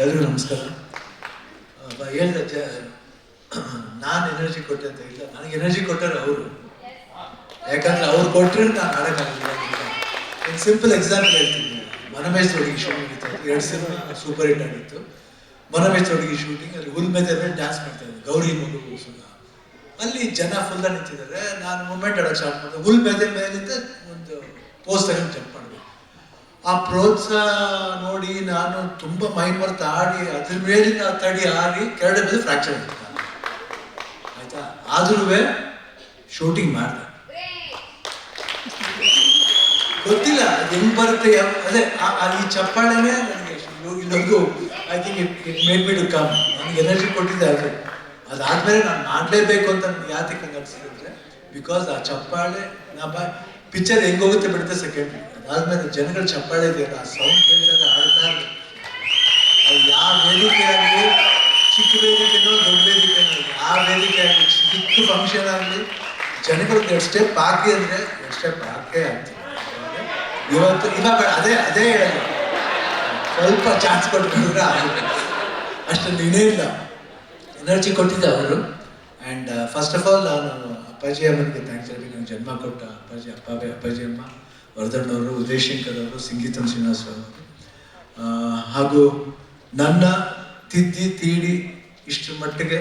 ಎಲ್ರಿಗೂ ನಮಸ್ಕಾರ. ಹೇಳ್ದೆ ನಾನು ಎನರ್ಜಿ ಕೊಟ್ಟೆ ಅಂತ ಇಲ್ಲ, ನನಗೆ ಎನರ್ಜಿ ಕೊಟ್ಟರೆ ಅವರು. ಯಾಕಂದ್ರೆ ಅವ್ರು ಕೊಟ್ಟರೆ ನಾನು ಆಡೋಕ್ಕಾಗಲಿಲ್ಲ. ಒಂದು ಸಿಂಪಲ್ ಎಕ್ಸಾಂಪಲ್ ಹೇಳ್ತೀನಿ. ಮನಮೇಶ್ ಹುಡುಗಿ ಶೂಟಿಂಗ್ ಇತ್ತು, 2 ಸಿನಿಮಾ ಸೂಪರ್ ಹಿಟ್ ಆಗಿತ್ತು. ಮನಮೇಶ್ ಹುಡುಗಿ ಶೂಟಿಂಗ್, ಅಲ್ಲಿ ಹುಲ್ ಮೇಲೆ ಡ್ಯಾನ್ಸ್ ಮಾಡ್ತಾ ಇದ್ದೆ, ಗೌರಿ ಮಗು ಸುಮ್ಮನೆ. ಅಲ್ಲಿ ಜನ ಫುಲ್ಲ ನಿಂತಿದ್ದಾರೆ. ನಾನು ಮೂಮೆಂಟ್ ಆಡೋಕೆ ಸ್ಟಾರ್ಟ್ ಮಾಡಿದೆ. ಹುಲ್ ಮೇಲಿಂದ ಒಂದು ಪೋಸ್ಟ್ ತಗೊಂಡು ಜಂಪ್ ಮಾಡಿದೆ. ಆ ಪ್ರೋತ್ಸಾಹ ನೋಡಿ ನಾನು ತುಂಬ ಮೈ ಮರೆತು ಆಡಿ ಅದ್ರ ಮೇಲಿನ ತಡಿ ಆಡಿ ಕೆರಡೆ ಮೇಲೆ ಫ್ರಾಕ್ಚರ್ ಆಯ್ತು ಆಯ್ತಾ. ಆದ್ರೂ ಶೂಟಿಂಗ್ ಮಾಡಿದೆ. ಗೊತ್ತಿಲ್ಲ ಹೆಂಗ್ ಬರುತ್ತೆ, ಅದೇ ಈ ಚಪ್ಪಾಳೆನೇ ನನಗೆ ಇಲ್ಲೊಂದು I think it made me to come. ನನಗೆ ಎನರ್ಜಿ ಕೊಟ್ಟಿದ್ದೆ ಅದು. ಅದಾದ್ಮೇಲೆ ನಾನು ಮಾಡಲೇಬೇಕು ಅಂತ ನನಗೆ ಯಾತಕ್ಕೆ ಹಂಗೆ ಅನ್ಸಿದ್ರೆ, ಬಿಕಾಸ್ ಆ ಚಪ್ಪಾಳೆ ಪಿಕ್ಚರ್ ಹೆಂಗ್ ಹೋಗುತ್ತೆ ಬಿಡುತ್ತೆ ಸೆಕೆಂಡ್ರಿ. ಅದಾದ್ಮೇಲೆ ಜನಗಳ ಚಪ್ಪಾಳೆ ಇದೆಯಲ್ಲ, ಆ ಸೌಂಡ್ ಕೇಳಿದಾಗ ಆಡ್ತಾ ಇರಲಿ. ಅದು ಯಾವ ವೇದಿಕೆ ಆಗಲಿ, ಚಿಕ್ಕ ವೇದಿಕೆನೋ ದೊಡ್ಡ ವೇದಿಕೆನೋ, ಯಾವ ವೇದಿಕೆ ಆಗಲಿ, ಚಿಕ್ಕ ಫಂಕ್ಷನ್ ಆಗಲಿ, ಜನಗಳು 2 ಸ್ಟೆಪ್ ಹಾಕಿ ಅಂದರೆ 2 ಸ್ಟೆಪ್ ಹಾಕೇ ಆಗ್ತದೆ. ಇವಾಗ ಅದೇ ಹೇಳಲ್ಲ, ಸ್ವಲ್ಪ ಚಾನ್ಸ್ ಕೊಟ್ಕೊಂಡ್ರೆ ಅಷ್ಟೊಂದು ಇನ್ನೇ ಇಲ್ಲ. ಎನರ್ಜಿ ಕೊಟ್ಟಿದ್ದೆ ಅವರು. ಆ್ಯಂಡ್ ಫಸ್ಟ್ ಆಫ್ ಆಲ್ ನಾನು ಅಪ್ಪಾಜಿ ಅಮ್ಮನಿಗೆ ಥ್ಯಾಂಕ್ಸ್ ಹೇಳಬೇಕು. ನನಗೆ ಜನ್ಮ ಕೊಟ್ಟ ಅಪ್ಪಾಜಿ ಅಮ್ಮ, ವರ್ಧಣ್ಣವರು, ಉದಯ್ ಶಂಕರ್ ಅವರು, ಸಂಗೀತಂ ಶ್ರೀನಿವಾಸ್ ಅವರು, ಹಾಗೂ ನನ್ನ ತೀಡಿ ಇಷ್ಟರ ಮಟ್ಟಿಗೆ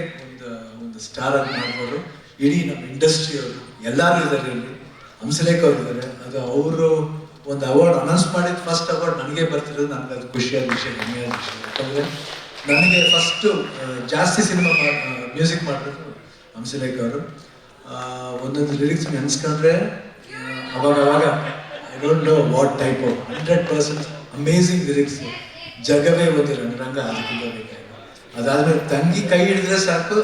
ಒಂದು ಸ್ಟಾರ್ ಆಗಿ ಮಾಡ್ಬೋದು. ಇಡೀ ನಮ್ಮ ಇಂಡಸ್ಟ್ರಿಯವರು ಎಲ್ಲರೂ ಇದ್ದಾರೆ. ಇಲ್ಲಿ ಹಂಸಲೇಖ ಅವರು ಇದ್ದಾರೆ. ಅದು ಅವರು ಒಂದು ಅವಾರ್ಡ್ ಅನೌನ್ಸ್ ಮಾಡಿದ ಫಸ್ಟ್ ಅವಾರ್ಡ್ ನನಗೆ ಬರ್ತಿರೋದು. ನನಗೆ ಅದು ಖುಷಿಯಾದ ವಿಷಯ, ಹೆಮ್ಮೆಯಾದ ವಿಷಯ. ಯಾಕಂದರೆ ನನಗೆ ಫಸ್ಟು ಜಾಸ್ತಿ ಸಿನಿಮಾ ಮ್ಯೂಸಿಕ್ ಮಾಡಿದ್ರು ಹಂಸಲೇಖ ಅವರು. ಒಂದೊಂದು ಲಿರಿಕ್ಸ್ ನೆನೆಸ್ಕೊಂಡ್ರೆ ಅವಾಗ I don't know what type of 100% amazing lyrics. ಜಗವೇ ಒಂದು ರಂಗ ಅದಕ್ಕಿಂತ ಬೇಕಾಗಿ. ಅದಾದ್ಮೇಲೆ ತಂಗಿ ಕೈ ಹಿಡಿದ್ರೆ ಸಾಕು,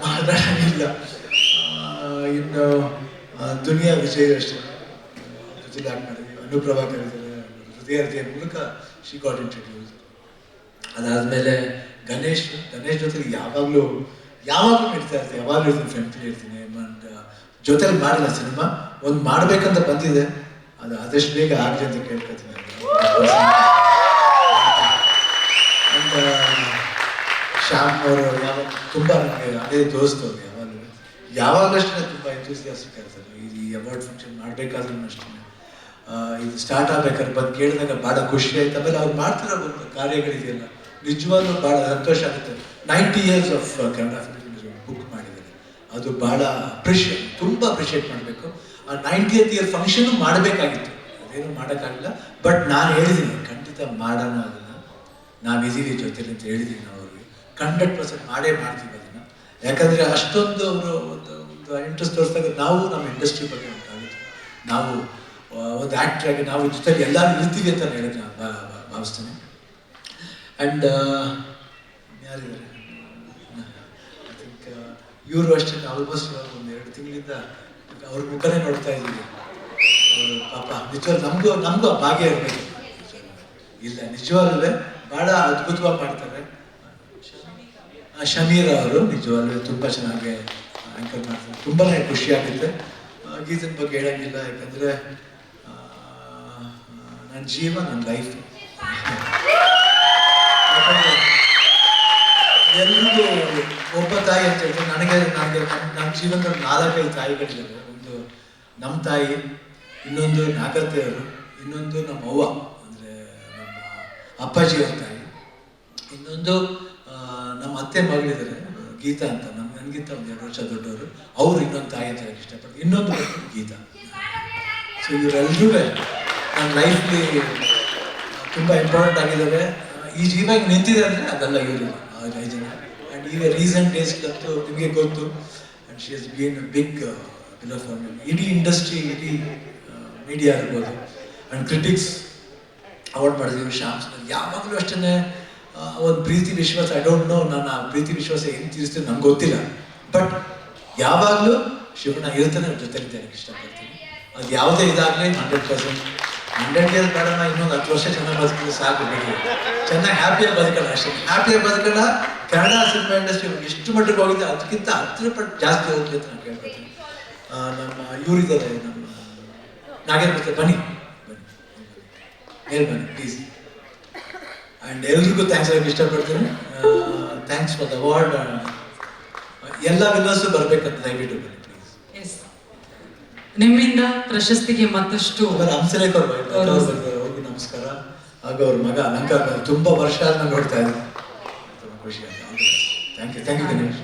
ಮಾತಾಡೋಂಗಿಲ್ಲ. ಇನ್ನು ದುನಿಯಾ ವಿಜಯ್ ಅಷ್ಟೇ, ಆಕ್ಟ್ ಮಾಡಿದ್ವಿ. ಅನುಪ್ರಭಾ ಕರೀತಾರೆ, ಹೃದಯ ಮೂಲಕ ಶಿ ಗಾಟ್ ಇಂಟ್ರೊಡ್ಯೂಸ್. ಅದಾದ್ಮೇಲೆ ಗಣೇಶ್ ಜೊತೆಗೆ ಯಾವಾಗಲೂ ಇಡ್ತಾ ಇರ್ತೀನಿ, ಯಾವಾಗಲೂ ಇರ್ತೀನಿ, ಫ್ರೆಂಡ್ಲಿ ಇರ್ತೀನಿ. ಜೊತೆಲಿ ಮಾಡಿಲ್ಲ ಸಿನಿಮಾ, ಒಂದು ಮಾಡ್ಬೇಕಂತ ಬಂದಿದೆ. ಅದು ಆದಷ್ಟು ಬೇಗ ಆಗಲಿ ಅಂತ ಕೇಳ್ಕೊತೀನಿ. ಅಂಡ್ ಶ್ಯಾಮ್ ಅವರು ಯಾವಾಗ ತುಂಬ ನನಗೆ ಅದೇ ದೋಸ್ತವ್ರು. ಯಾವಾಗಲೂ ತುಂಬ ಎಂಥೂಸಿಯಾಸ್ಟಿಕ್ ಇರ್ತಾರೆ. ಈ ಅವಾರ್ಡ್ ಫಂಕ್ಷನ್ ಮಾಡಬೇಕಾದ್ರೂ ಅಷ್ಟೇ, ಇದು ಸ್ಟಾರ್ಟ್ ಆಗ್ಬೇಕಾದ್ರೆ ಬಂದು ಕೇಳಿದಾಗ ಭಾಳ ಖುಷಿ ಆಯ್ತು. ಆಮೇಲೆ ಅವ್ರು ಮಾಡ್ತಿರೋ ಒಂದು ಕಾರ್ಯಗಳಿದೆಯಲ್ಲ, ನಿಜವಾಗ್ಲೂ ಭಾಳ ಸಂತೋಷ ಆಗುತ್ತೆ. 90 years of Kannada film book ಮಾಡಿದ್ದಾರೆ. ಅದು ಭಾಳ ತುಂಬ ಅಪ್ರಿಷಿಯೇಟ್ ಮಾಡಬೇಕು. ಆ 90th ಇಯರ್ ಫಂಕ್ಷನ್ನು ಮಾಡಬೇಕಾಗಿತ್ತು, ಅದೇನು ಮಾಡೋಕ್ಕಾಗಿಲ್ಲ. ಬಟ್ ನಾನು ಹೇಳಿದ್ದೀನಿ, ಖಂಡಿತ ಮಾಡೋಣ ಅದನ್ನು, ನಾವಿದ್ದೀವಿ ಜೊತೆಲಿ ಅಂತ ಹೇಳಿದ್ದೀನಿ ಅವ್ರಿಗೆ. 100% ಮಾಡ್ತೀವಿ ಅದನ್ನು. ಯಾಕಂದರೆ ಅಷ್ಟೊಂದು ಅವರು ಒಂದು ಇಂಟ್ರೆಸ್ಟ್ ತೋರಿಸಿದಾಗ ನಾವು ನಮ್ಮ ಇಂಡಸ್ಟ್ರಿ ಬಗ್ಗೆ ಉಂಟಾಗುತ್ತೆ. ನಾವು ಒಂದು ಆ್ಯಕ್ಟ್ರ್ ಆಗಿ ನಾವು ಜೊತೆಲಿ ಎಲ್ಲರೂ ಇರ್ತೀವಿ ಅಂತ ಹೇಳೋಕ್ಕೆ ನಾನು ಭಾವಿಸ್ತೇನೆ. ಆ್ಯಂಡ್ ಯಾರಿದ್ದಾರೆ, ಐ ಥಿಂಕ್ ಇವರು ಅಷ್ಟೇ. ಆಲ್ಮೋಸ್ಟ್ ಇವಾಗ ಒಂದು 2 ತಿಂಗಳಿಂದ ಅವ್ರ ಮುಖನೇ ನೋಡ್ತಾ ಇದ್ದೀವಿ. ಅವರು ಪಾಪ ನಿಜವಾಗ್ಲೂ ನಮಗೂ ಭಾಗ್ಯ ಇರಬೇಕು. ಇಲ್ಲ ನಿಜವಾಗ್ಲೂ ಭಾಳ ಅದ್ಭುತವಾಗಿ ಮಾಡ್ತಾರೆ. ಶಮೀರ್ ಅವರು ನಿಜವಾಗ್ಲೂ ತುಂಬ ಚೆನ್ನಾಗಿ ಆ್ಯಂಕರ್ ಮಾಡ್ತಾರೆ. ತುಂಬಾ ಖುಷಿಯಾಗುತ್ತೆ. ಗೀತನ ಬಗ್ಗೆ ಹೇಳೋಂಗಿಲ್ಲ, ಯಾಕಂದರೆ ನನ್ನ ಜೀವ, ನನ್ನ ಲೈಫ್. ಯಾಕಂದರೆ ಎಲ್ರಿಗೂ ಒಬ್ಬ ತಾಯಿ ಅಂತ ಹೇಳಿದ್ರೆ ನನಗೆ ನನ್ನ ಜೀವನದಲ್ಲಿ 4-5 ತಾಯಿಗಳಿದ್ದಾರೆ. ಒಂದು ನಮ್ಮ ತಾಯಿ, ಇನ್ನೊಂದು ನಾಗತ್ತೆಯವರು, ಇನ್ನೊಂದು ನಮ್ಮ ಅವ್ವ ಅಂದರೆ ನಮ್ಮ ಅಪ್ಪಾಜಿಯವ್ರ ತಾಯಿ, ಇನ್ನೊಂದು ನಮ್ಮ ಅತ್ತೆ ಮಗಳಿದ್ದಾರೆ ಗೀತಾ ಅಂತ, ನನಗಿಂತ ಒಂದು 2 ವರ್ಷ ದೊಡ್ಡವರು. ಅವರು ಇನ್ನೊಂದು ತಾಯಿ ಅಂತ ಹೇಳಕ್ಕೆ ಇಷ್ಟಪಡ್ತಾರೆ. ಇನ್ನೊಂದು ಗೀತಾ. ಸೊ ಇವರೆಲ್ಲರೂ ನನ್ನ ಲೈಫ್ಲಿ ತುಂಬ ಇಂಪಾರ್ಟೆಂಟ್ ಆಗಿದ್ದಾರೆ. ಈ ಜೀವ ನಿಂತಿದೆ ಅಂದರೆ ಅದೆಲ್ಲ ಇವರು 5 ಜನ. ಆ್ಯಂಡ್ ಈಗ ರೀಸೆಂಟ್ ಡೇಸ್ಗಂತೂ ನಿಮಗೆ ಗೊತ್ತು, and she has been big below for me. ಇಡೀ ಇಂಡಸ್ಟ್ರಿ, ಇಡೀ ಮೀಡಿಯಾ ಇರ್ಬೋದು, ಆ್ಯಂಡ್ ಕ್ರಿಟಿಕ್ಸ್ ಅವಾರ್ಡ್ ಮಾಡಿದ್ದೀವಿ. ಶ್ಯಾಮ್ಸ್ನಲ್ಲಿ ಯಾವಾಗಲೂ ಅಷ್ಟೇ ಒಂದು ಪ್ರೀತಿ ವಿಶ್ವಾಸ. ಐ ಡೋಂಟ್ ನೋ ನಾನು ಆ ಪ್ರೀತಿ ವಿಶ್ವಾಸ ಏನು ತೀರಿಸ್ತೀನಿ ನಂಗೆ ಗೊತ್ತಿಲ್ಲ. ಬಟ್ ಯಾವಾಗಲೂ ಶಿವಣ್ಣ ಇರ್ತಾನೆ, ಅವ್ರ ಜೊತೆ ಇರ್ತಾನೆ ಇಷ್ಟಪಡ್ತೀನಿ. ಅದು ಯಾವುದೇ ಇದಾಗಲಿ 100%. 100 years ಬೇಡಮ್ಮ, ಇನ್ನೊಂದು 10 ವರ್ಷ ಚೆನ್ನಾಗಿ ಬದುಕಿದ್ರೆ ಸಾಕು. ಚೆನ್ನಾಗಿ ಹ್ಯಾಪಿಯಾಗಿ ಬದುಕೋಣ ಅಷ್ಟೇ. ಹ್ಯಾಪಿಯಾಗಿ ಬದುಕೋಣ. ಕನ್ನಡ ಸಿನಿಮಾ ಇಂಡಸ್ಟ್ರಿ ಎಷ್ಟು ಮಟ್ಟಿಗೆ ಹೋಗಿದೆ ಅದಕ್ಕಿಂತ 10 ಪಟ್ಟು ಜಾಸ್ತಿ ಹೋಗ್ಲಿ ಅಂತ ನಾನು ಕೇಳ್ಕೊತೀನಿ. ನಮ್ಮ ಇವರಿದ್ದಾರೆ, ನಮ್ಮ ನಾಗೇಂದ್ರ, ಬನ್ನಿ ಪ್ಲೀಸ್. ಆ್ಯಂಡ್ ಎಲ್ರಿಗೂ ಥ್ಯಾಂಕ್ಸ್ ಹೇಳಕ್ಕೆ ಇಷ್ಟಪಡ್ತೀನಿ. Thanks for the award. ಎಲ್ಲ ವಿನ್ನರ್ಸು ಬರಬೇಕಂತ ದಯವಿಟ್ಟು ಬನ್ನಿ ಪ್ಲೀಸ್. ಎಸ್, ನಿಮ್ಮಿಂದ ಪ್ರಶಸ್ತಿಗೆ ಮತ್ತಷ್ಟು ಆಮೇಲೆ ಹಂಸಲೇಖ ಅವ್ರಿಗೂ ನಮಸ್ಕಾರ. ಹಾಗೂ ಅವ್ರ ಮಗ ಅಲಂಕಾರ ತುಂಬ ವರ್ಷ ಆದ್ಮೇಲೆ ನೋಡ್ತಾ ಇದ್ದೀನಿ, ತುಂಬ ಖುಷಿ ಆಗಿದೆ. Thank you Ganesh.